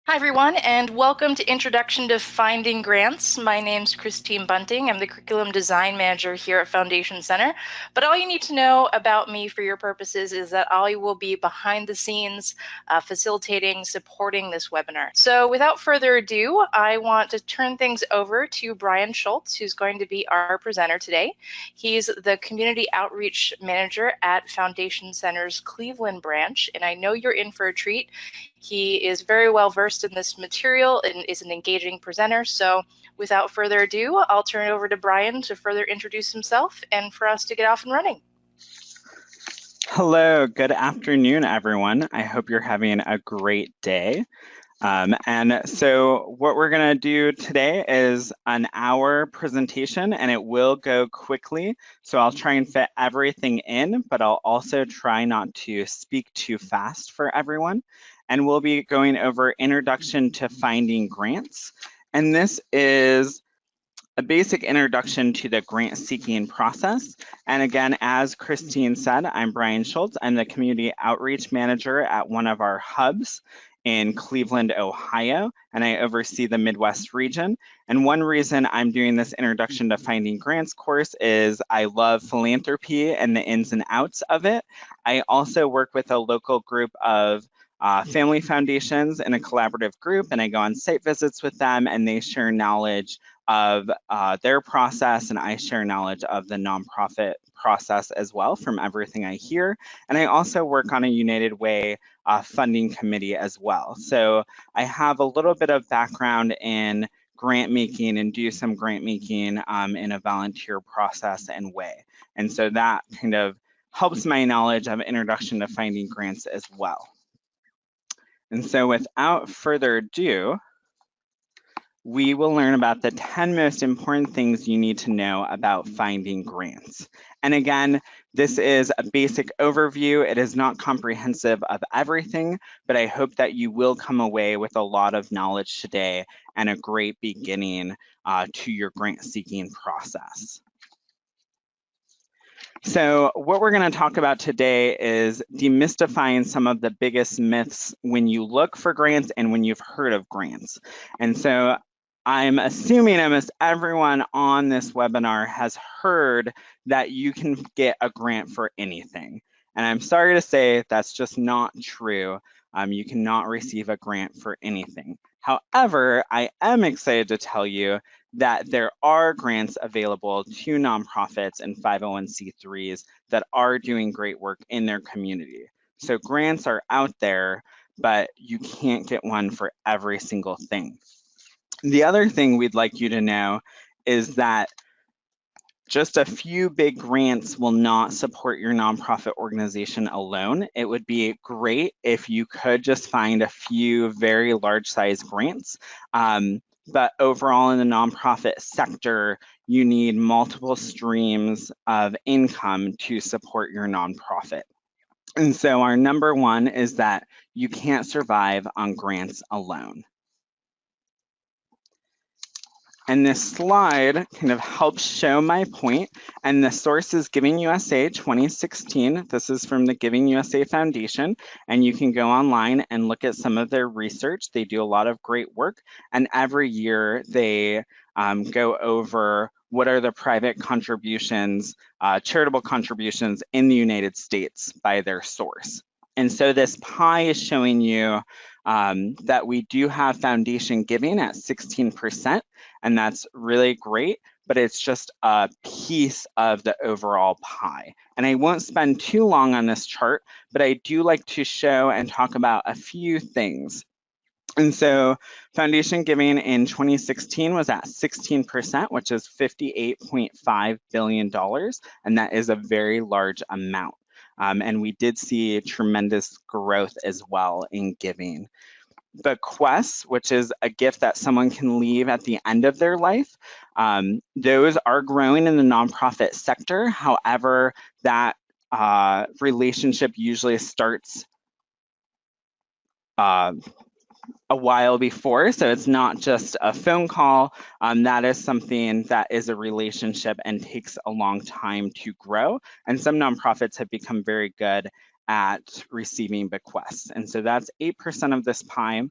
Hi, everyone, and welcome to Introduction to Finding Grants. My name's Christine Bunting. I'm the Curriculum Design Manager here at Foundation Center. But all you need to know about me for your purposes is that I will be behind the scenes facilitating, supporting this webinar. So without further ado, I want to turn things over to Brian Schultz, who's going to be our presenter today. He's the Community Outreach Manager at Foundation Center's Cleveland branch, and I know you're in for a treat. He is very well versed in this material and is an engaging presenter. So without further ado, I'll turn it over to Brian to further introduce himself and for us to get off and running. Hello, good afternoon, everyone. I hope you're having a great day. And so what we're going to do today is an hour presentation, and it will go quickly. So I'll try and fit everything in, but I'll also try not to speak too fast for everyone. And we'll be going over Introduction to Finding Grants. And this is a basic introduction to the grant seeking process. And again, as Christine said, I'm Brian Schultz. I'm the Community Outreach Manager at one of our hubs in Cleveland, Ohio, and I oversee the Midwest region. And one reason I'm doing this Introduction to Finding Grants course is I love philanthropy and the ins and outs of it. I also work with a local group of family foundations in a collaborative group, and I go on site visits with them, and they share knowledge of their process, and I share knowledge of the nonprofit process as well from everything I hear. And I also work on a United Way funding committee as well. So I have a little bit of background in grant making and do some grant making in a volunteer process and way. And so that kind of helps my knowledge of Introduction to Finding Grants as well. And so without further ado, we will learn about the 10 most important things you need to know about finding grants. And again, this is a basic overview. It is not comprehensive of everything, but I hope that you will come away with a lot of knowledge today and a great beginning to your grant seeking process. So what we're going to talk about today is demystifying some of the biggest myths when you look for grants and when you've heard of grants. And so I'm assuming almost everyone on this webinar has heard that you can get a grant for anything. And I'm sorry to say that's just not true. You cannot receive a grant for anything. However, I am excited to tell you that there are grants available to nonprofits and 501c3s that are doing great work in their community. So grants are out there, but you can't get one for every single thing. The other thing we'd like you to know is that just a few big grants will not support your nonprofit organization alone. It would be great if you could just find a few very large size grants. But overall in the nonprofit sector, you need multiple streams of income to support your nonprofit. And so our number one is that you can't survive on grants alone. And this slide kind of helps show my point. And the source is Giving USA 2016. This is from the Giving USA Foundation. And you can go online and look at some of their research. They do a lot of great work. And every year they go over what are the private contributions, charitable contributions in the United States by their source. And so this pie is showing you that we do have foundation giving at 16%, and that's really great, but it's just a piece of the overall pie. And I won't spend too long on this chart, but I do like to show and talk about a few things. And so foundation giving in 2016 was at 16%, which is $58.5 billion, and that is a very large amount. And we did see tremendous growth as well in giving. Bequests, which is a gift that someone can leave at the end of their life, those are growing in the nonprofit sector. However, that relationship usually starts a while before, so it's not just a phone call. That is something that is a relationship and takes a long time to grow. And some nonprofits have become very good at receiving bequests. And so that's 8% of this pie.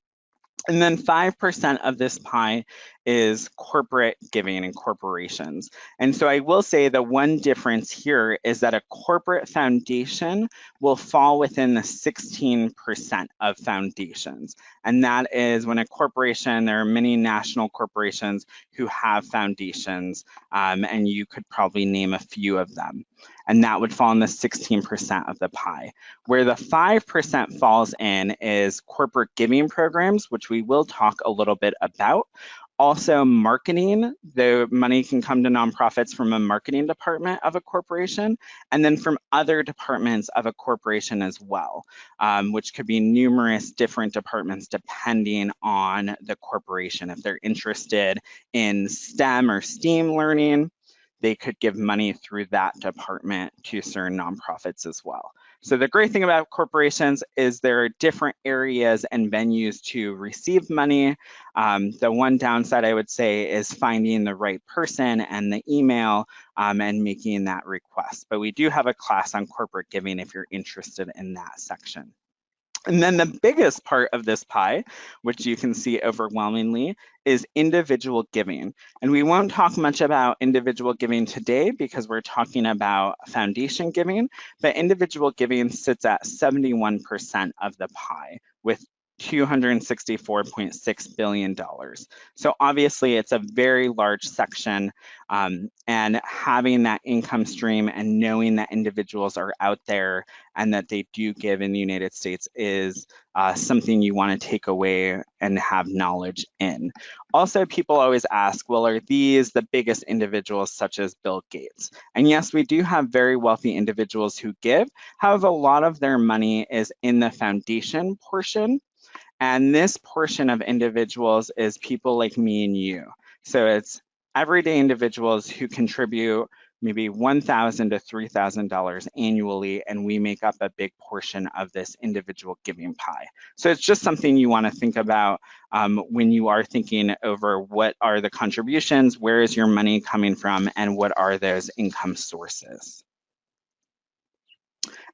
And then 5% of this pie is corporate giving and corporations. And so I will say the one difference here is that a corporate foundation will fall within the 16% of foundations. And that is when a corporation, there are many national corporations who have foundations, and you could probably name a few of them. And that would fall in the 16% of the pie. Where the 5% falls in is corporate giving programs, which we will talk a little bit about. Also, marketing, the money can come to nonprofits from a marketing department of a corporation, and then from other departments of a corporation as well, which could be numerous different departments depending on the corporation. If they're interested in STEM or STEAM learning, they could give money through that department to certain nonprofits as well. So the great thing about corporations is there are different areas and venues to receive money. The one downside I would say is finding the right person and the email and making that request. But we do have a class on corporate giving if you're interested in that section. And then the biggest part of this pie, which you can see overwhelmingly, is individual giving. And we won't talk much about individual giving today because we're talking about foundation giving, but individual giving sits at 71% of the pie with $264.6 billion. So obviously it's a very large section, and having that income stream and knowing that individuals are out there and that they do give in the United States is something you want to take away and have knowledge in. Also, people always ask, well, are these the biggest individuals such as Bill Gates? And yes, we do have very wealthy individuals who give. However, a lot of their money is in the foundation portion. And this portion of individuals is people like me and you. So it's everyday individuals who contribute maybe $1,000 to $3,000 annually, and we make up a big portion of this individual giving pie. So it's just something you want to think about when you are thinking over what are the contributions, where is your money coming from, and what are those income sources.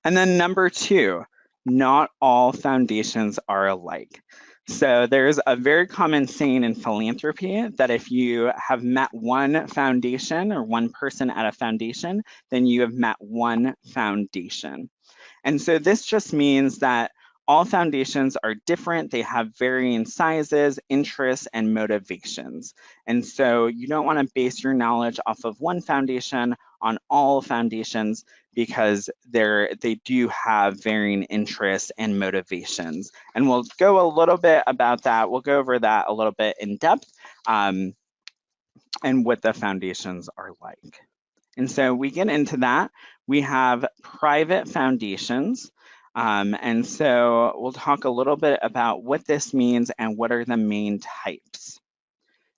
And then number two, not all foundations are alike. So there's a very common saying in philanthropy that if you have met one foundation or one person at a foundation, then you have met one foundation. And so this just means that all foundations are different. They have varying sizes, interests, and motivations. And so you don't want to base your knowledge off of one foundation on all foundations because they do have varying interests and motivations. And we'll go a little bit about that. We'll go over that a little bit in depth and what the foundations are like. And so we get into that. We have private foundations. And so we'll talk a little bit about what this means and what are the main types.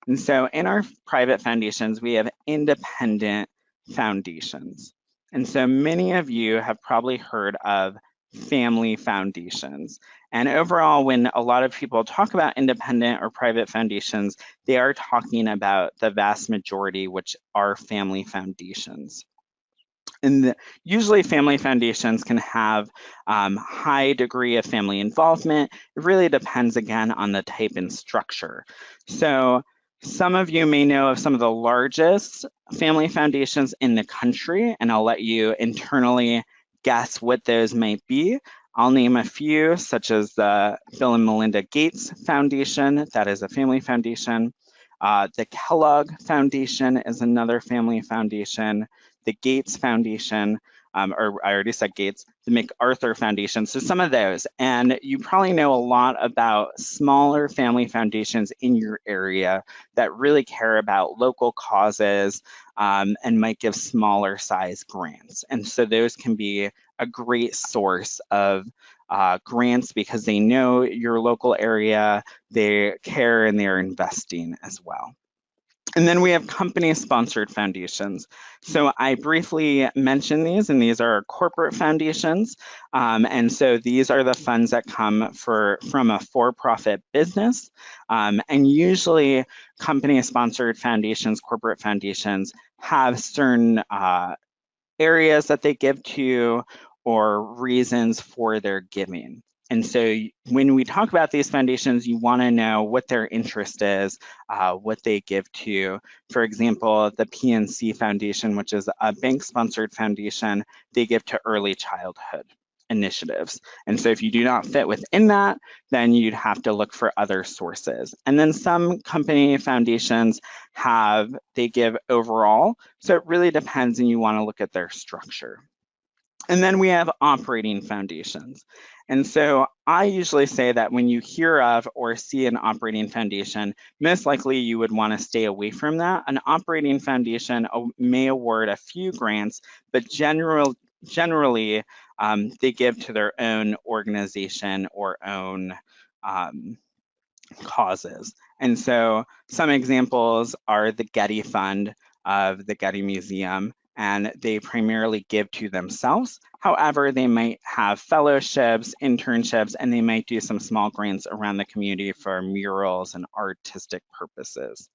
And so in our private foundations, we have independent foundations. And so many of you have probably heard of family foundations. And overall, when a lot of people talk about independent or private foundations, they are talking about the vast majority, which are family foundations. And usually family foundations can have high degree of family involvement. It really depends, again, on the type and structure. So some of you may know of some of the largest family foundations in the country, and I'll let you internally guess what those might be. I'll name a few, such as the Bill and Melinda Gates Foundation. That is a family foundation. The Kellogg Foundation is another family foundation. The Gates Foundation, or I already said Gates, the MacArthur Foundation, so some of those. And you probably know a lot about smaller family foundations in your area that really care about local causes and might give smaller size grants. And so those can be a great source of grants because they know your local area, they care, and they're investing as well. And then we have company-sponsored foundations. So I briefly mentioned these, and these are corporate foundations. And so these are the funds that come from a for-profit business. And usually company-sponsored foundations, corporate foundations, have certain areas that they give to or reasons for their giving. And so when we talk about these foundations, you want to know what their interest is, what they give to. For example, the PNC Foundation, which is a bank-sponsored foundation, they give to early childhood initiatives. And so if you do not fit within that, then you'd have to look for other sources. And then some company foundations they give overall. So it really depends, and you want to look at their structure. And then we have operating foundations. And so I usually say that when you hear of or see an operating foundation, most likely you would want to stay away from that. An operating foundation may award a few grants, but generally they give to their own organization or own causes. And so some examples are the Getty Fund of the Getty Museum, and they primarily give to themselves. However, they might have fellowships, internships, and they might do some small grants around the community for murals and artistic purposes.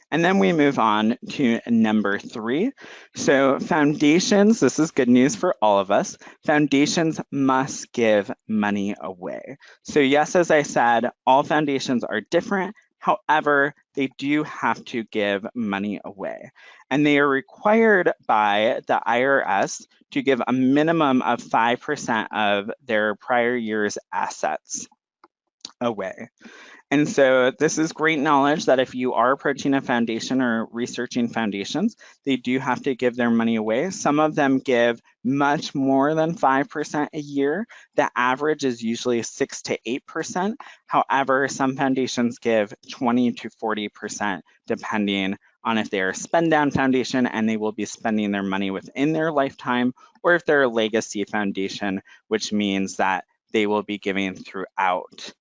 And then we move on to number 3. So foundations, this is good news for all of us. Foundations must give money away. So yes, as I said, all foundations are different. However, they do have to give money away. And they are required by the IRS to give a minimum of 5% of their prior year's assets away. And so this is great knowledge that if you are approaching a foundation or researching foundations, they do have to give their money away. Some of them give much more than 5% a year. The average is usually 6 to 8%. However, some foundations give 20 to 40%, depending on if they're a spend down foundation and they will be spending their money within their lifetime, or if they're a legacy foundation, which means that they will be giving throughout.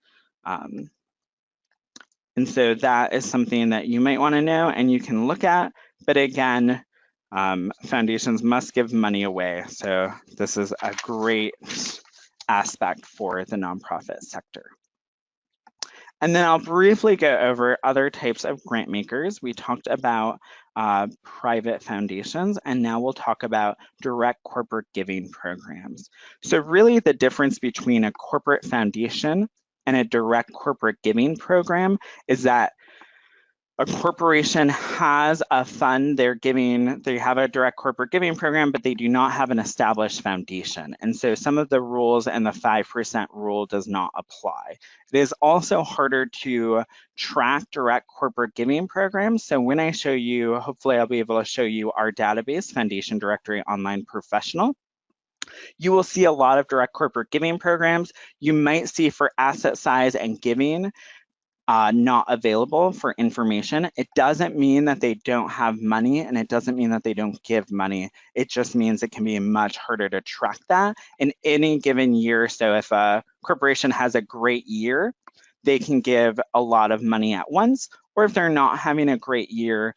And so that is something that you might want to know and you can look at. But again, foundations must give money away. So this is a great aspect for the nonprofit sector. And then I'll briefly go over other types of grant makers. We talked about private foundations, and now we'll talk about direct corporate giving programs. So really the difference between a corporate foundation and a direct corporate giving program is that a corporation has a fund they have a direct corporate giving program, but they do not have an established foundation. And so some of the rules and the 5% rule does not apply. It is also harder to track direct corporate giving programs. So when I show you, hopefully I'll be able to show you our database, Foundation Directory Online Professional. You will see a lot of direct corporate giving programs. You might see for asset size and giving not available for information. It doesn't mean that they don't have money, and it doesn't mean that they don't give money. It just means it can be much harder to track that in any given year. So if a corporation has a great year, they can give a lot of money at once, or if they're not having a great year,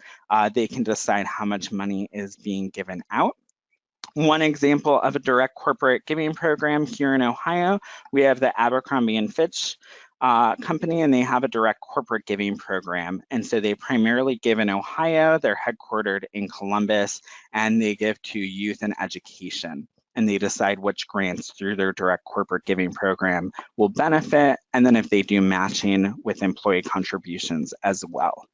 they can decide how much money is being given out. One example of a direct corporate giving program here in Ohio, we have the Abercrombie & Fitch company, and they have a direct corporate giving program. And so they primarily give in Ohio, they're headquartered in Columbus, and they give to youth and education. And they decide which grants through their direct corporate giving program will benefit, and then if they do matching with employee contributions as well.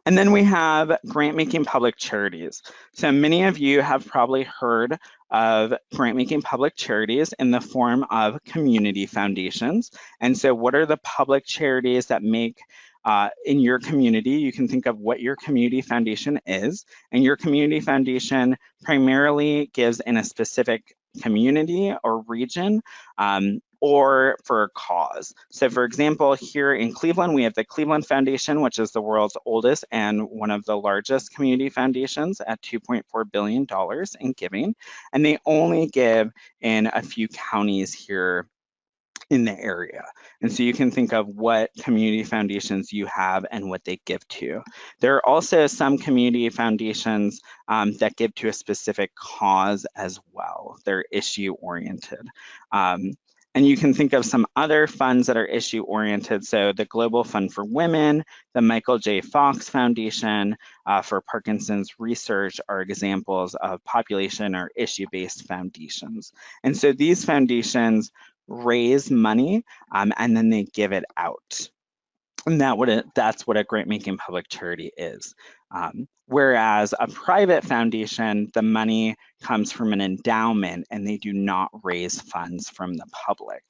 And then we have grant-making public charities. So many of you have probably heard of grant-making public charities in the form of community foundations. And so what are the public charities that make in your community? You can think of what your community foundation is, and your community foundation primarily gives in a specific community or region, or for a cause. So for example, here in Cleveland, we have the Cleveland Foundation, which is the world's oldest and one of the largest community foundations at $2.4 billion in giving. And they only give in a few counties here in the area. And so you can think of what community foundations you have and what they give to. There are also some community foundations that give to a specific cause as well. They're issue oriented. And you can think of some other funds that are issue-oriented. So the Global Fund for Women, the Michael J. Fox Foundation for Parkinson's Research are examples of population or issue-based foundations. And so these foundations raise money and then they give it out. And that's what a grant-making public charity is. Whereas a private foundation, the money comes from an endowment and they do not raise funds from the public.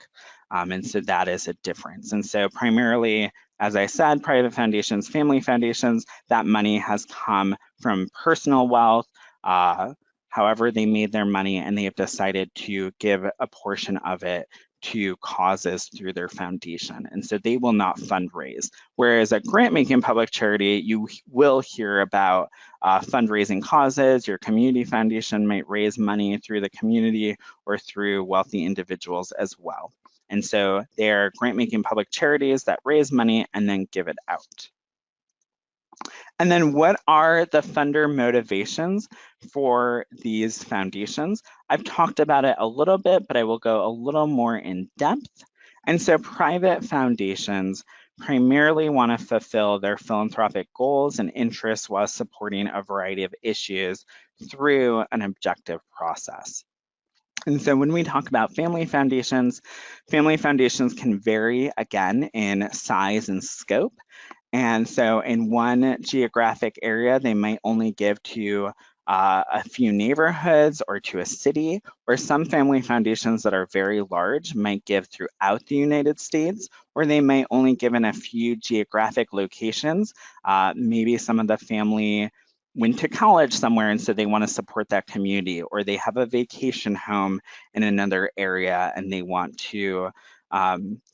And so that is a difference. And so primarily, as I said, private foundations, family foundations, that money has come from personal wealth, however they made their money, and they have decided to give a portion of it to causes through their foundation. And so they will not fundraise. Whereas a grant-making public charity, you will hear about fundraising causes. Your community foundation might raise money through the community or through wealthy individuals as well. And so they're grant-making public charities that raise money and then give it out. And then what are the funder motivations for these foundations? I've talked about it a little bit, but I will go a little more in depth. And so private foundations primarily want to fulfill their philanthropic goals and interests while supporting a variety of issues through an objective process. And so when we talk about family foundations can vary again in size and scope. And so in one geographic area, they might only give to a few neighborhoods or to a city, or some family foundations that are very large might give throughout the United States, or they might only give in a few geographic locations. Maybe some of the family went to college somewhere and so they want to support that community, or they have a vacation home in another area and they want to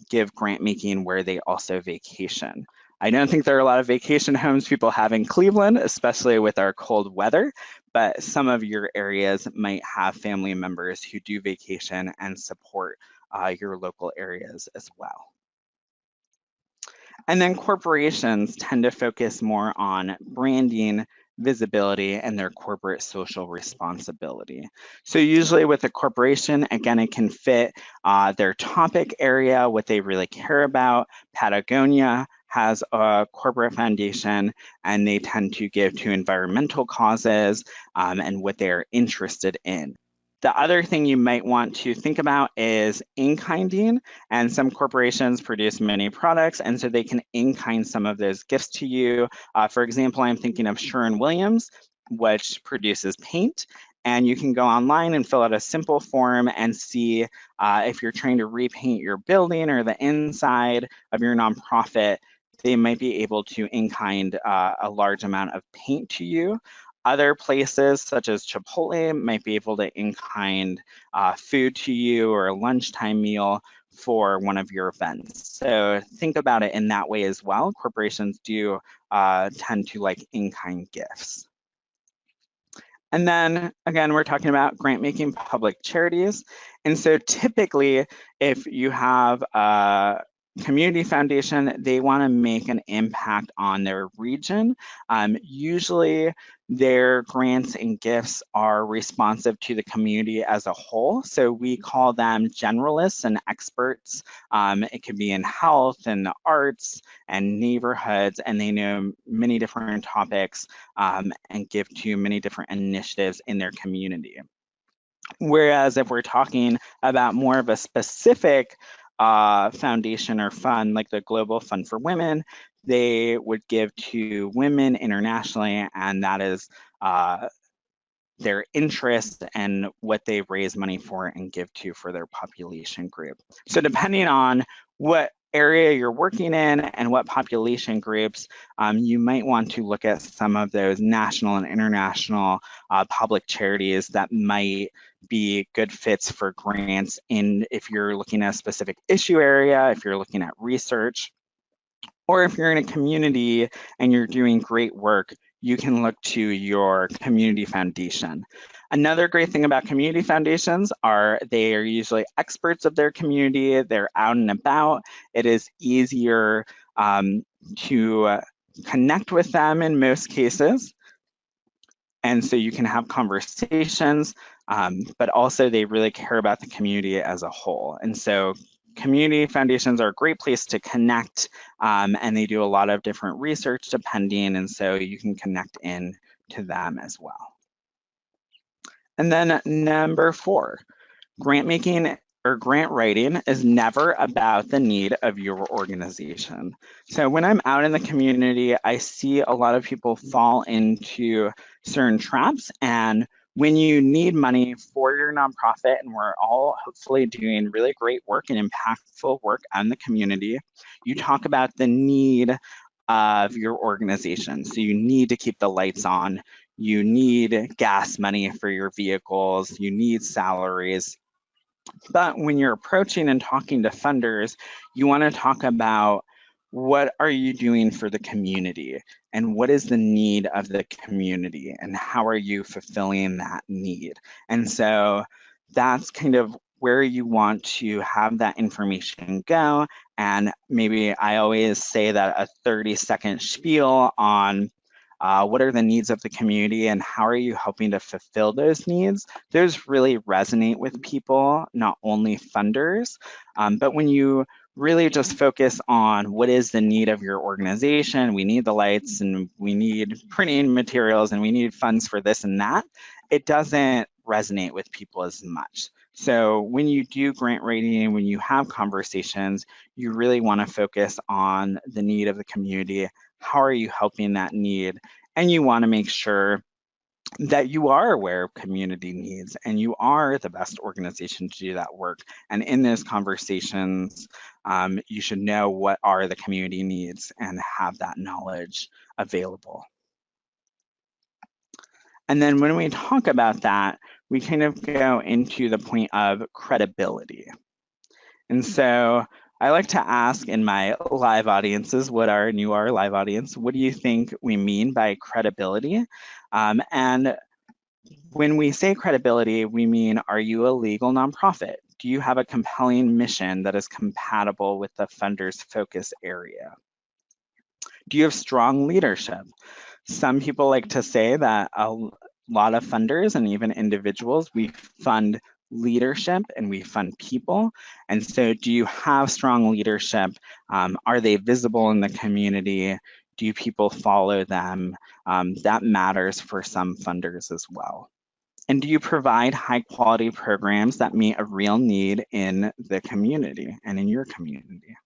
give grant making where they also vacation. I don't think there are a lot of vacation homes people have in Cleveland, especially with our cold weather, but some of your areas might have family members who do vacation and support your local areas as well. And then corporations tend to focus more on branding, visibility, and their corporate social responsibility. So usually with a corporation, again, it can fit their topic area, what they really care about. Patagonia has a corporate foundation and they tend to give to environmental causes and what they're interested in. The other thing you might want to think about is in-kinding, and some corporations produce many products, and so they can in-kind some of those gifts to you. For example, I'm thinking of Sherwin-Williams, which produces paint, and you can go online and fill out a simple form and see if you're trying to repaint your building or the inside of your nonprofit, they might be able to in-kind a large amount of paint to you. Other places, such as Chipotle, might be able to in-kind food to you or a lunchtime meal for one of your events. So think about it in that way as well. Corporations do tend to like in-kind gifts. And then again, we're talking about grant-making public charities. And so typically, if you have a community foundation, they want to make an impact on their region. Usually their grants and gifts are responsive to the community as a whole. So we call them generalists and experts. It could be in health and the arts and neighborhoods, and they know many different topics and give to many different initiatives in their community. Whereas if we're talking about more of a specific foundation or fund like the Global Fund for Women, they would give to women internationally, and that is their interest and what they raise money for and give to for their population group. So depending on what area you're working in and what population groups, you might want to look at some of those national and international public charities that might be good fits for grants in if you're looking at a specific issue area, if you're looking at research, or if you're in a community and you're doing great work, you can look to your community foundation. Another great thing about community foundations are they are usually experts of their community, they're out and about. It is easier to connect with them in most cases. And so you can have conversations, but also they really care about the community as a whole. And so community foundations are a great place to connect, and they do a lot of different research depending, and so you can connect in to them as well. And then number 4, grant making or grant writing is never about the need of your organization. So when I'm out in the community, I see a lot of people fall into certain traps. And when you need money for your nonprofit, and we're all hopefully doing really great work and impactful work in the community, you talk about the need of your organization. So you need to keep the lights on. You need gas money for your vehicles. You need salaries. But when you're approaching and talking to funders, you want to talk about what are you doing for the community and what is the need of the community and how are you fulfilling that need? And so that's kind of where you want to have that information go. And maybe I always say that a 30-second spiel on what are the needs of the community and how are you helping to fulfill those needs? Those really resonate with people, not only funders, but when you really just focus on what is the need of your organization, we need the lights and we need printing materials and we need funds for this and that, it doesn't resonate with people as much. So when you do grant writing, when you have conversations, you really want to focus on the need of the community. How are you helping that need? And you want to make sure that you are aware of community needs and you are the best organization to do that work. And in those conversations, you should know what are the community needs and have that knowledge available. And then when we talk about that, we kind of go into the point of credibility. And so I like to ask in my live audiences, and you are a live audience, what do you think we mean by credibility? And when we say credibility, we mean, are you a legal nonprofit? Do you have a compelling mission that is compatible with the funder's focus area? Do you have strong leadership? Some people like to say that a lot of funders and even individuals, we fund leadership and we fund people. And so do you have strong leadership? Are they visible in the community? Do people follow them? That matters for some funders as well. And do you provide high quality programs that meet a real need in the community and in your community?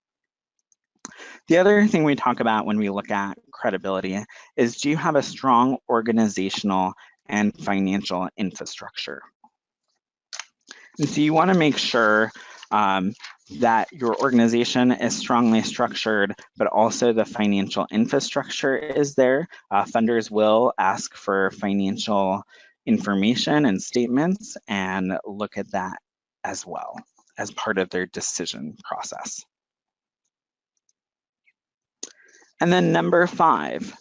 The other thing we talk about when we look at credibility is, do you have a strong organizational and financial infrastructure? And so you want to make sure that your organization is strongly structured, but also the financial infrastructure is there. Funders will ask for financial information and statements and look at that as well as part of their decision process. And then number 5,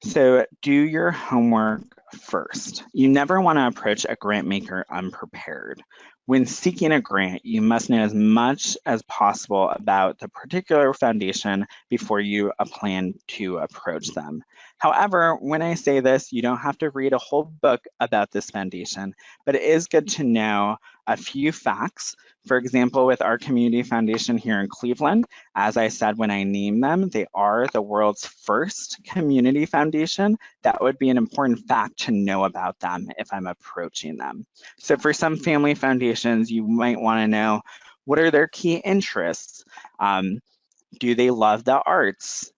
so do your homework first. You never want to approach a grant maker unprepared. When seeking a grant, you must know as much as possible about the particular foundation before you plan to approach them. However, when I say this, you don't have to read a whole book about this foundation, but it is good to know a few facts. For example, with our community foundation here in Cleveland, as I said when I named them, they are the world's first community foundation. That would be an important fact to know about them if I'm approaching them. So for some family foundations, you might want to know, what are their key interests? Do they love the arts?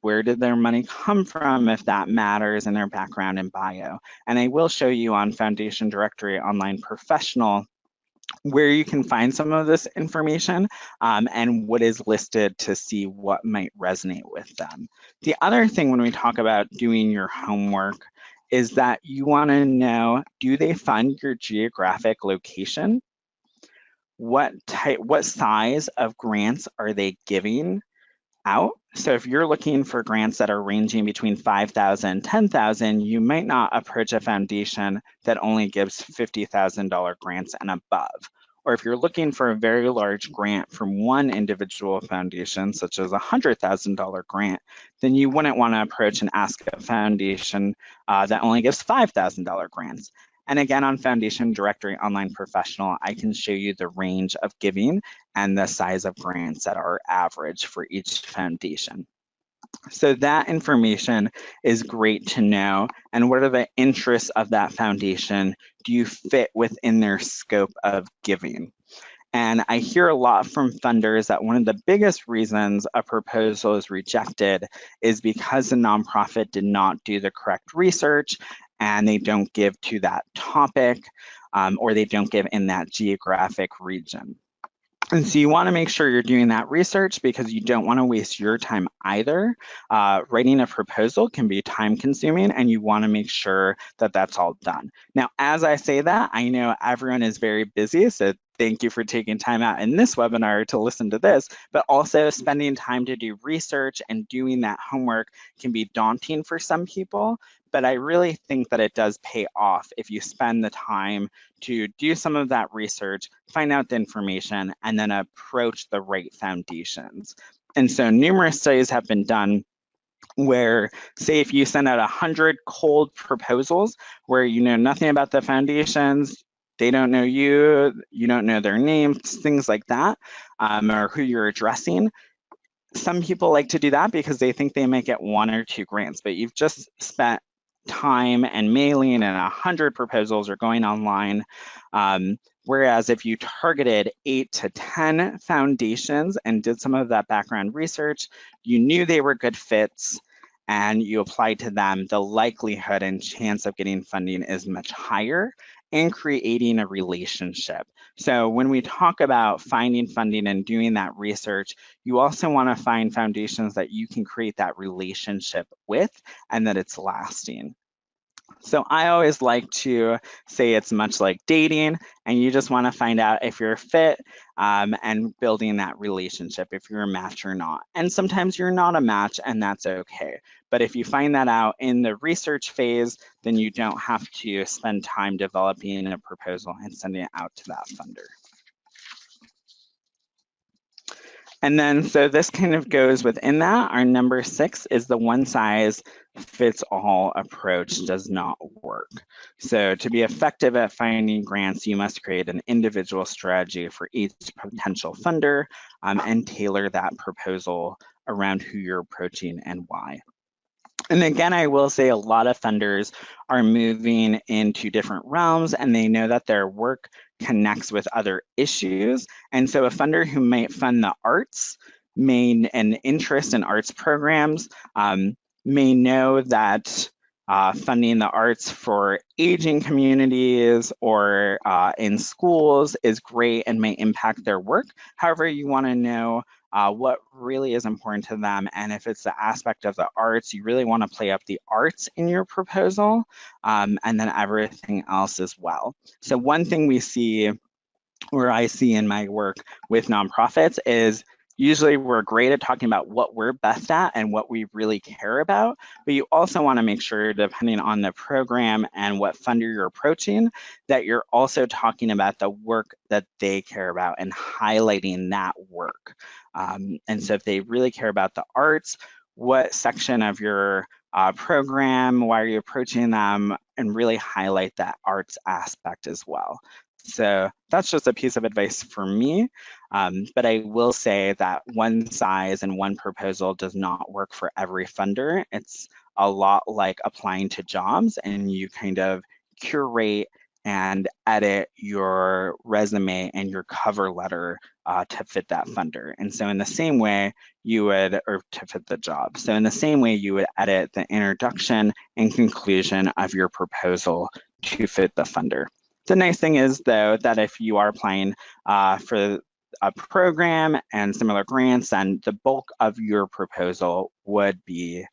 Where did their money come from, if that matters, in their background and bio? And I will show you on Foundation Directory Online Professional where you can find some of this information and what is listed to see what might resonate with them. The other thing when we talk about doing your homework is that you want to know, do they fund your geographic location? What size of grants are they giving out? So if you're looking for grants that are ranging between $5,000 and $10,000, you might not approach a foundation that only gives $50,000 grants and above. or if you're looking for a very large grant from one individual foundation, such as a $100,000 grant, then you wouldn't want to approach and ask a foundation that only gives $5,000 grants. And again, on Foundation Directory Online Professional, I can show you the range of giving and the size of grants that are average for each foundation. So that information is great to know. And what are the interests of that foundation? Do you fit within their scope of giving? And I hear a lot from funders that one of the biggest reasons a proposal is rejected is because the nonprofit did not do the correct research and they don't give to that topic, or they don't give in that geographic region. And so you want to make sure you're doing that research because you don't want to waste your time either. Writing a proposal can be time consuming and you want to make sure that that's all done. Now, as I say that, I know everyone is very busy, so thank you for taking time out in this webinar to listen to this, but also spending time to do research and doing that homework can be daunting for some people. But I really think that it does pay off if you spend the time to do some of that research, find out the information, and then approach the right foundations. And so numerous studies have been done where, say, if you send out 100 cold proposals where you know nothing about the foundations, they don't know you, you don't know their names, things like that, or who you're addressing. Some people like to do that because they think they might get 1 or 2 grants, but you've just spent time and mailing and 100 proposals are going online. Whereas if you targeted 8 to 10 foundations and did some of that background research, you knew they were good fits and you applied to them, the likelihood and chance of getting funding is much higher and creating a relationship. So when we talk about finding funding and doing that research, you also want to find foundations that you can create that relationship with and that it's lasting. So I always like to say it's much like dating, and you just want to find out if you're a fit and building that relationship, if you're a match or not. And sometimes you're not a match, and that's okay. But if you find that out in the research phase, then you don't have to spend time developing a proposal and sending it out to that funder. And then, so this kind of goes within that. Our number 6 is the one size fits all approach does not work. So to be effective at finding grants, you must create an individual strategy for each potential funder and tailor that proposal around who you're approaching and why. And again, I will say a lot of funders are moving into different realms and they know that their work connects with other issues. And so a funder who might fund the arts, an interest in arts programs, may know that funding the arts for aging communities or in schools is great and may impact their work. However, you want to know what really is important to them. And if it's the aspect of the arts, you really want to play up the arts in your proposal and then everything else as well. So one thing we see, or I see in my work with nonprofits, is usually we're great at talking about what we're best at and what we really care about, but you also want to make sure, depending on the program and what funder you're approaching, that you're also talking about the work that they care about and highlighting that work. And so if they really care about the arts, what section of your program, why are you approaching them, and really highlight that arts aspect as well. So that's just a piece of advice for me, but I will say that one size and one proposal does not work for every funder. It's a lot like applying to jobs, and you kind of curate and edit your resume and your cover letter to fit that funder. And so in the same way you would, or to fit the job. So in the same way you would edit the introduction and conclusion of your proposal to fit the funder. The nice thing is, though, that if you are applying for a program and similar grants, then the bulk of your proposal would be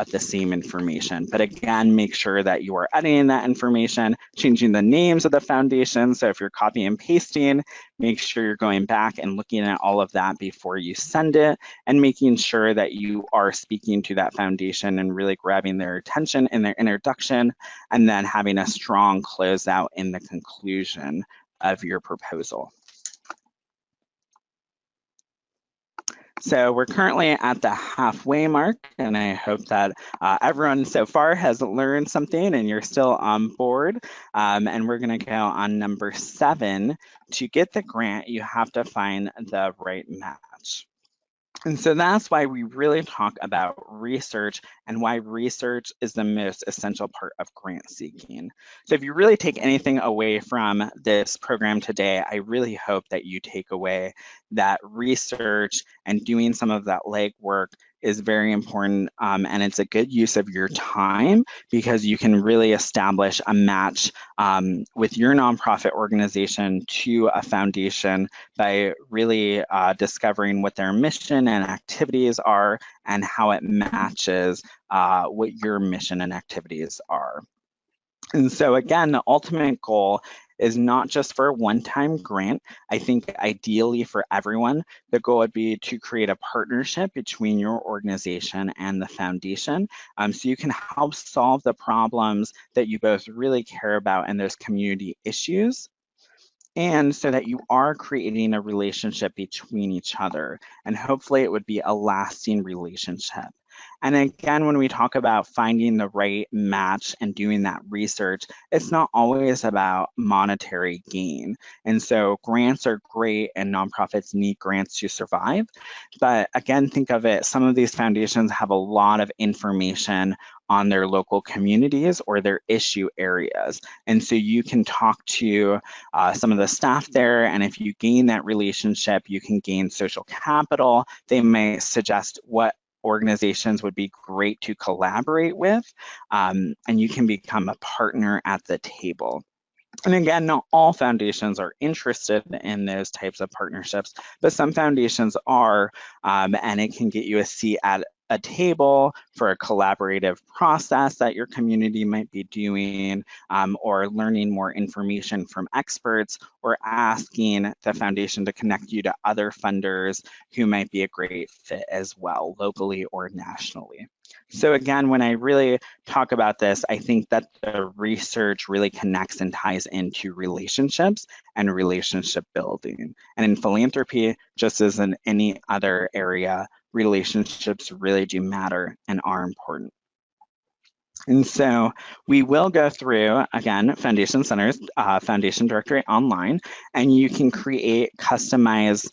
the same information. But again, make sure that you are editing that information, changing the names of the foundation. So if you're copy and pasting, make sure you're going back and looking at all of that before you send it, and making sure that you are speaking to that foundation and really grabbing their attention in their introduction, and then having a strong closeout in the conclusion of your proposal. So we're currently at the halfway mark, and I hope that everyone so far has learned something and you're still on board. And we're going to go on number 7. To get the grant, you have to find the right match. And so that's why we really talk about research and why research is the most essential part of grant seeking. So if you really take anything away from this program today, I really hope that you take away that research and doing some of that legwork is very important, and it's a good use of your time because you can really establish a match with your nonprofit organization to a foundation by really discovering what their mission and activities are and how it matches what your mission and activities are. And so again, the ultimate goal is not just for a one-time grant. I think ideally for everyone, the goal would be to create a partnership between your organization and the foundation, so you can help solve the problems that you both really care about and those community issues, and so that you are creating a relationship between each other. And hopefully it would be a lasting relationship. And again, when we talk about finding the right match and doing that research, it's not always about monetary gain. And so grants are great and nonprofits need grants to survive. But again, think of it, some of these foundations have a lot of information on their local communities or their issue areas. And so you can talk to some of the staff there, and if you gain that relationship, you can gain social capital. They may suggest what organizations would be great to collaborate with, and you can become a partner at the table. And again, not all foundations are interested in those types of partnerships, but some foundations are, and it can get you a seat at a table for a collaborative process that your community might be doing, or learning more information from experts, or asking the foundation to connect you to other funders who might be a great fit as well, locally or nationally. So again, when I really talk about this, I think that the research really connects and ties into relationships and relationship building. And in philanthropy, just as in any other area, relationships really do matter and are important. And so we will go through, again, Foundation Center's Foundation Directory online, and you can create customized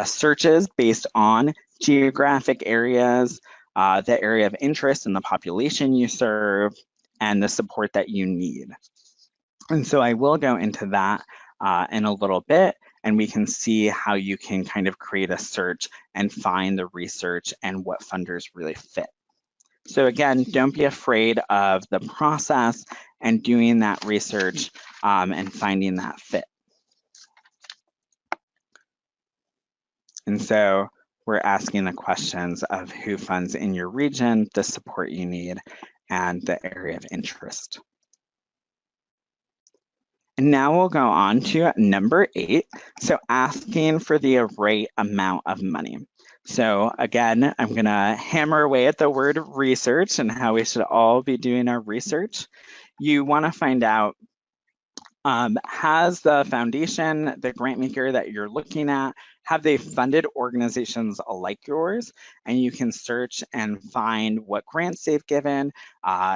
searches based on geographic areas, the area of interest and the population you serve, and the support that you need. And so I will go into that in a little bit, and we can see how you can kind of create a search and find the research and what funders really fit. So again, don't be afraid of the process and doing that research and finding that fit. And so we're asking the questions of who funds in your region, the support you need, and the area of interest. And now we'll go on to number 8. So asking for the right amount of money. So again, I'm gonna hammer away at the word research and how we should all be doing our research. You wanna find out, has the foundation, the grant maker that you're looking at, have they funded organizations like yours? And you can search and find what grants they've given.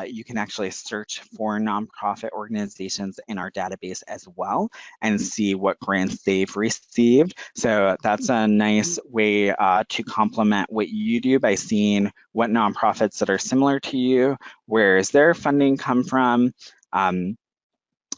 You can actually search for nonprofit organizations in our database as well and see what grants they've received. So that's a nice way to complement what you do by seeing what nonprofits that are similar to you, where is their funding come from,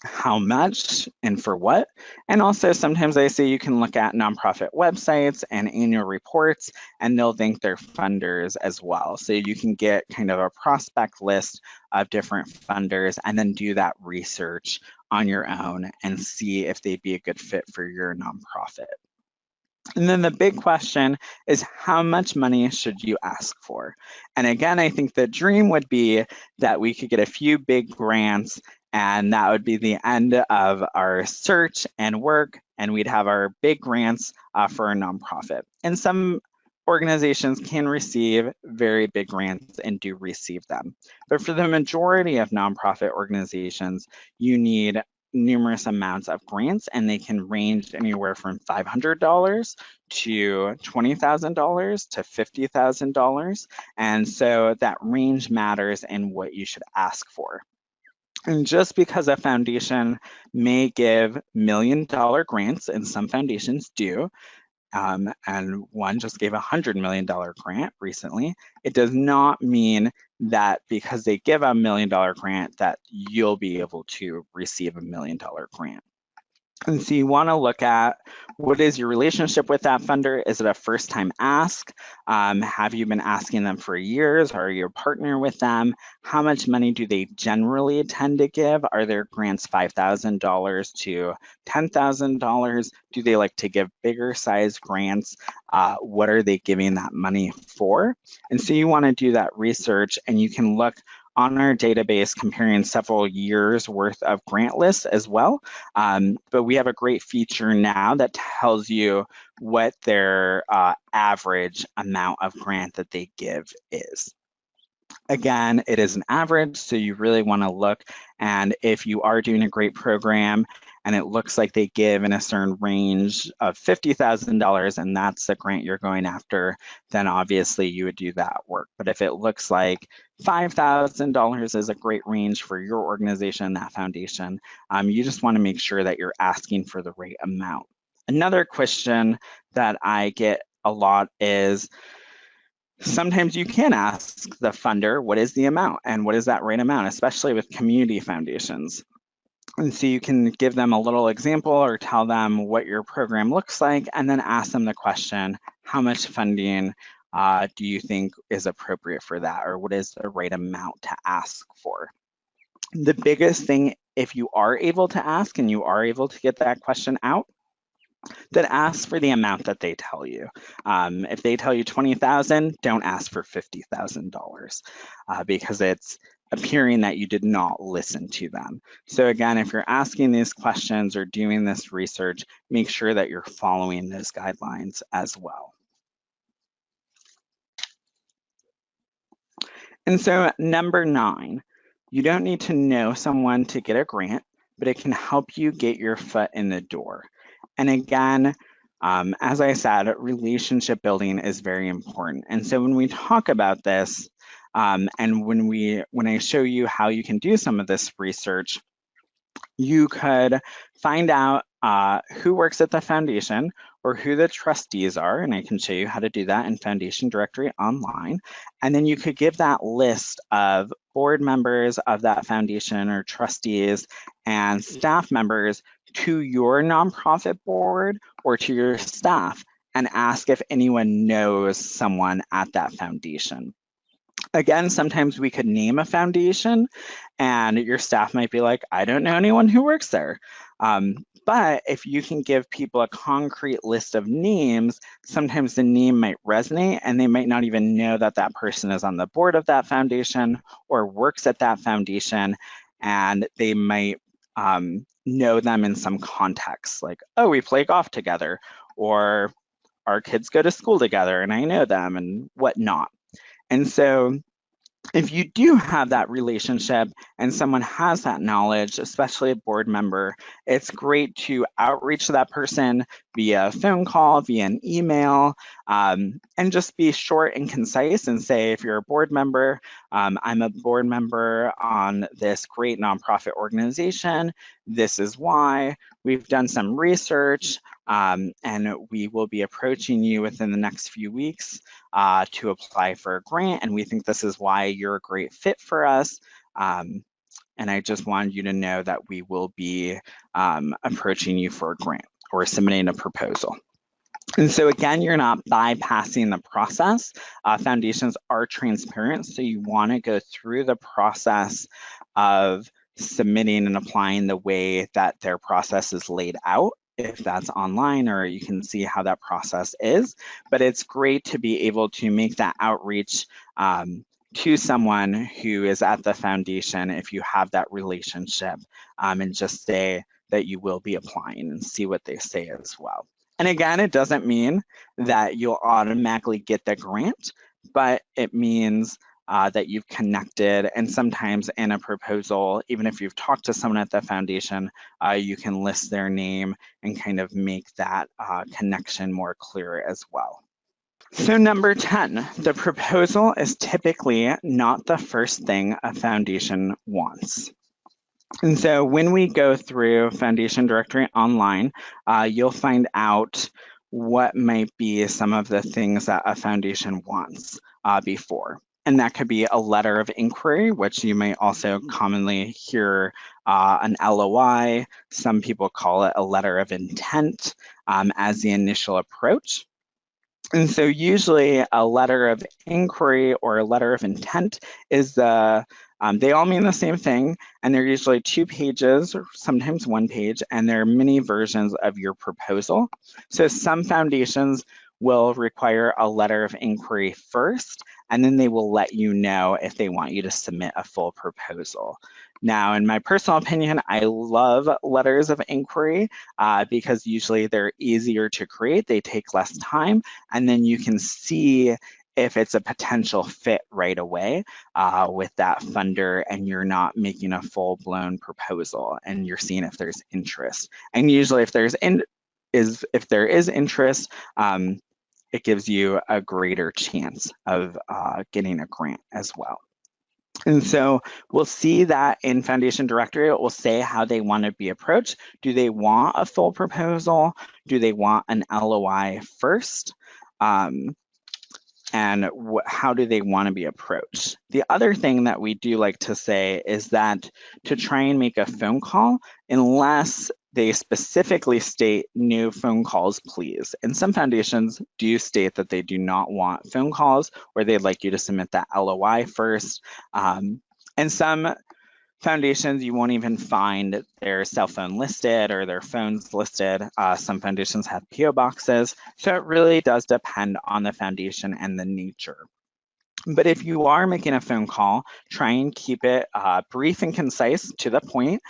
how much and for what. And also sometimes I say you can look at nonprofit websites and annual reports, and they'll thank their funders as well. So you can get kind of a prospect list of different funders and then do that research on your own and see if they'd be a good fit for your nonprofit. And then the big question is, how much money should you ask for? And again, I think the dream would be that we could get a few big grants, and that would be the end of our search and work, and we'd have our big grants for a nonprofit. And some organizations can receive very big grants and do receive them. But for the majority of nonprofit organizations, you need numerous amounts of grants, and they can range anywhere from $500 to $20,000 to $50,000. And so that range matters in what you should ask for. And just because a foundation may give million-dollar grants, and some foundations do, and one just gave a $100 million grant recently, it does not mean that because they give a $1 million grant that you'll be able to receive a $1 million grant. And so you want to look at what is your relationship with that funder? Is it a first time ask? Have you been asking them for years? Are you a partner with them? How much money do they generally tend to give? Are their grants $5,000 to $10,000? Do they like to give bigger size grants? What are they giving that money for? And so you want to do that research, and you can look on our database comparing several years worth of grant lists as well. But we have a great feature now that tells you what their average amount of grant that they give is. Again, it is an average, so you really want to look, and if you are doing a great program and it looks like they give in a certain range of $50,000 and that's the grant you're going after, then obviously you would do that work. But if it looks like $5,000 is a great range for your organization, that foundation, you just want to make sure that you're asking for the right amount. Another question that I get a lot is, sometimes you can ask the funder, what is the amount and what is that right amount, especially with community foundations. And so you can give them a little example or tell them what your program looks like, and then ask them the question, how much funding do you think is appropriate for that, or what is the right amount to ask for? The biggest thing, if you are able to ask and you are able to get that question out, then ask for the amount that they tell you. If they tell you $20,000, don't ask for $50,000 because it's appearing that you did not listen to them. So again, if you're asking these questions or doing this research, make sure that you're following those guidelines as well. And so number 9, you don't need to know someone to get a grant, but it can help you get your foot in the door. And again, as I said, relationship building is very important. And so when we talk about this, and when I show you how you can do some of this research, you could find out who works at the foundation or who the trustees are, and I can show you how to do that in Foundation Directory online. And then you could give that list of board members of that foundation or trustees and staff members to your nonprofit board or to your staff and ask if anyone knows someone at that foundation. Again, sometimes we could name a foundation and your staff might be like, I don't know anyone who works there. But if you can give people a concrete list of names, sometimes the name might resonate and they might not even know that that person is on the board of that foundation or works at that foundation, and they might know them in some context, like, oh, we play golf together, or our kids go to school together and I know them and whatnot. And so if you do have that relationship and someone has that knowledge, especially a board member, it's great to outreach to that person via phone call, via an email, and just be short and concise and say, if you're a board member, I'm a board member on this great nonprofit organization. This is why. We've done some research, and we will be approaching you within the next few weeks to apply for a grant, and we think this is why you're a great fit for us. And I just wanted you to know that we will be approaching you for a grant or submitting a proposal. And so again, you're not bypassing the process. Foundations are transparent, so you want to go through the process of submitting and applying the way that their process is laid out, if that's online, or you can see how that process is. But it's great to be able to make that outreach to someone who is at the foundation if you have that relationship, and just say that you will be applying and see what they say as well. And again, it doesn't mean that you'll automatically get the grant, but it means that you've connected, and sometimes in a proposal, even if you've talked to someone at the foundation, you can list their name and kind of make that connection more clear as well. So number 10, the proposal is typically not the first thing a foundation wants. And so when we go through Foundation Directory online, you'll find out what might be some of the things that a foundation wants before. And that could be a letter of inquiry, which you may also commonly hear an LOI. Some people call it a letter of intent as the initial approach. And so usually a letter of inquiry or a letter of intent is they all mean the same thing, and they're usually 2 pages or sometimes 1 page, and they're mini versions of your proposal. So some foundations will require a letter of inquiry first, and then they will let you know if they want you to submit a full proposal. Now, in my personal opinion, I love letters of inquiry because usually they're easier to create, they take less time, and then you can see if it's a potential fit right away with that funder, and you're not making a full-blown proposal, and you're seeing if there's interest. And usually if there is interest, it gives you a greater chance of getting a grant as well. And so we'll see that in Foundation Directory, it will say how they want to be approached. Do they want a full proposal? Do they want an LOI first? And how do they want to be approached? The other thing that we do like to say is that to try and make a phone call, unless they specifically state no phone calls, please. And some foundations do state that they do not want phone calls, or they'd like you to submit that LOI first. And some foundations, you won't even find their cell phone listed or their phones listed. Some foundations have PO boxes, so it really does depend on the foundation and the nature. But if you are making a phone call, try and keep it brief and concise, to the point.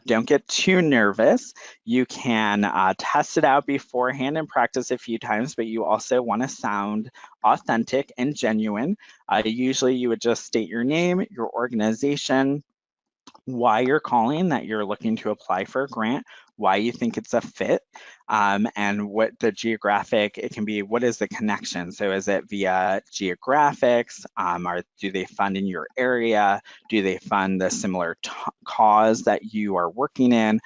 Don't get too nervous. You can test it out beforehand and practice a few times, but you also want to sound authentic and genuine. Usually you would just state your name, your organization, why you're calling, that you're looking to apply for a grant, why you think it's a fit, and what the geographic, it can be, what is the connection? So is it via geographics? Or do they fund in your area? Do they fund the similar cause that you are working in?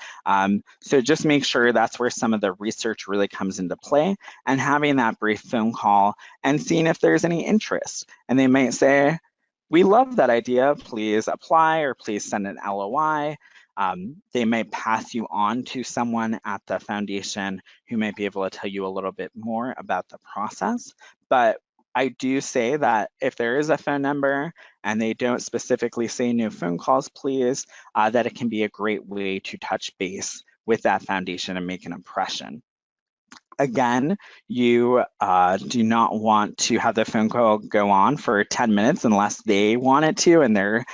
So just make sure that's where some of the research really comes into play, and having that brief phone call and seeing if there's any interest. And they might say, we love that idea, please apply, or please send an LOI. They might pass you on to someone at the foundation who might be able to tell you a little bit more about the process. But I do say that if there is a phone number and they don't specifically say no phone calls, please, that it can be a great way to touch base with that foundation and make an impression. Again, you do not want to have the phone call go on for 10 minutes unless they want it to and they're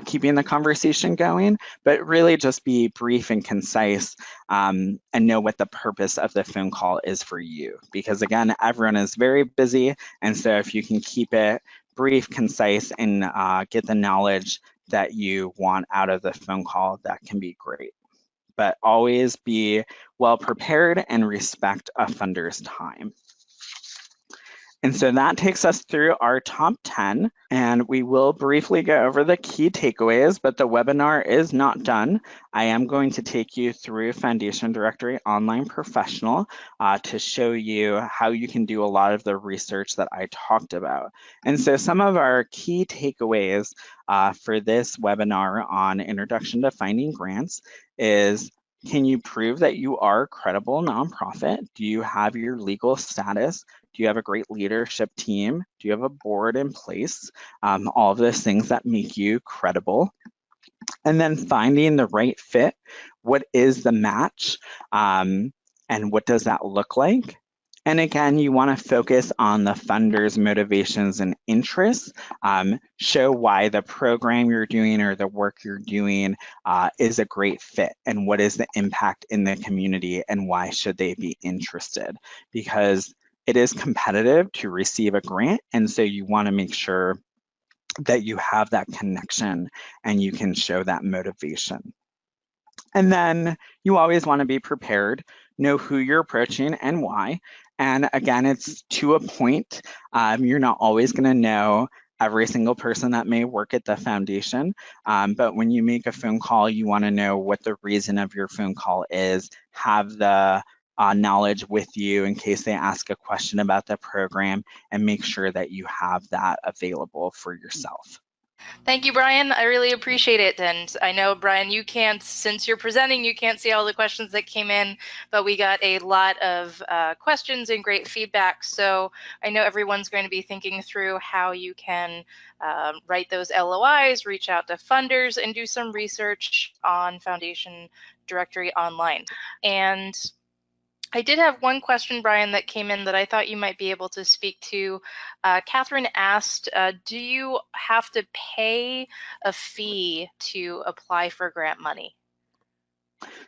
keeping the conversation going, but really just be brief and concise and know what the purpose of the phone call is for you. Because again, everyone is very busy, and so if you can keep it brief, concise, and get the knowledge that you want out of the phone call, that can be great. But always be well prepared and respect a funder's time. And so that takes us through our top 10, and we will briefly go over the key takeaways, but the webinar is not done. I am going to take you through Foundation Directory Online Professional to show you how you can do a lot of the research that I talked about. And so some of our key takeaways for this webinar on Introduction to Finding Grants is, can you prove that you are a credible nonprofit? Do you have your legal status? Do you have a great leadership team? Do you have a board in place? All of those things that make you credible. And then finding the right fit. What is the match? And what does that look like? And again, you want to focus on the funder's motivations and interests. Show why the program you're doing or the work you're doing is a great fit, and what is the impact in the community, and why should they be interested? Because it is competitive to receive a grant, and so you want to make sure that you have that connection and you can show that motivation. And then you always want to be prepared, know who you're approaching and why. And again, it's to a point. You're not always going to know every single person that may work at the foundation. But when you make a phone call, you want to know what the reason of your phone call is, have the knowledge with you in case they ask a question about the program, and make sure that you have that available for yourself. Thank you, Brian. I really appreciate it. And I know, Brian, you can't, since you're presenting, you can't see all the questions that came in, but we got a lot of questions and great feedback. So I know everyone's going to be thinking through how you can write those LOIs, reach out to funders, and do some research on Foundation Directory online. And I did have one question, Brian, that came in that I thought you might be able to speak to. Catherine asked, do you have to pay a fee to apply for grant money?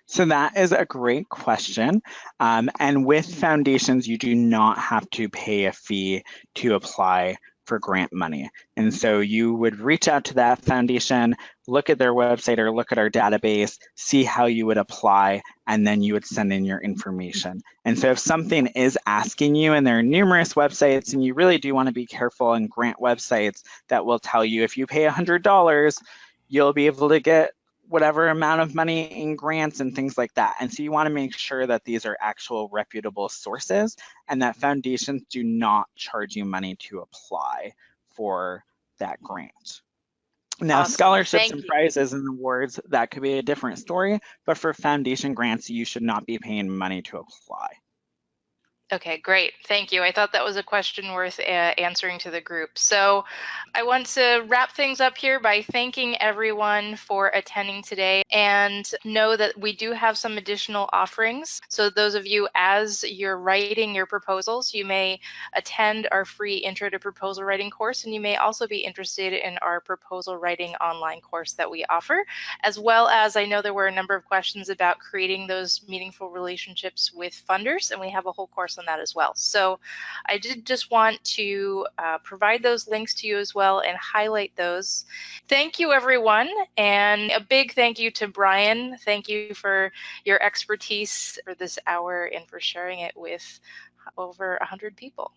So that is a great question. And with foundations, you do not have to pay a fee to apply for grant money. And so you would reach out to that foundation, look at their website or look at our database, see how you would apply, and then you would send in your information. And so if something is asking you, and there are numerous websites, and you really do want to be careful in grant websites that will tell you if you pay $100, you'll be able to get whatever amount of money in grants and things like that. And so you want to make sure that these are actual reputable sources and that foundations do not charge you money to apply for that grant. Now, Awesome. scholarships Thank and you. prizes and awards, that could be a different story, but for foundation grants, you should not be paying money to apply. Okay, great. Thank you. I thought that was a question worth answering to the group. So I want to wrap things up here by thanking everyone for attending today, and know that we do have some additional offerings. So those of you, as you're writing your proposals, you may attend our free Intro to Proposal Writing course, and you may also be interested in our proposal writing online course that we offer, as well as I know there were a number of questions about creating those meaningful relationships with funders, and we have a whole course on that as well. So I did just want to provide those links to you as well and highlight those. Thank you, everyone, and a big thank you to Brian. Thank you for your expertise for this hour and for sharing it with over 100 people.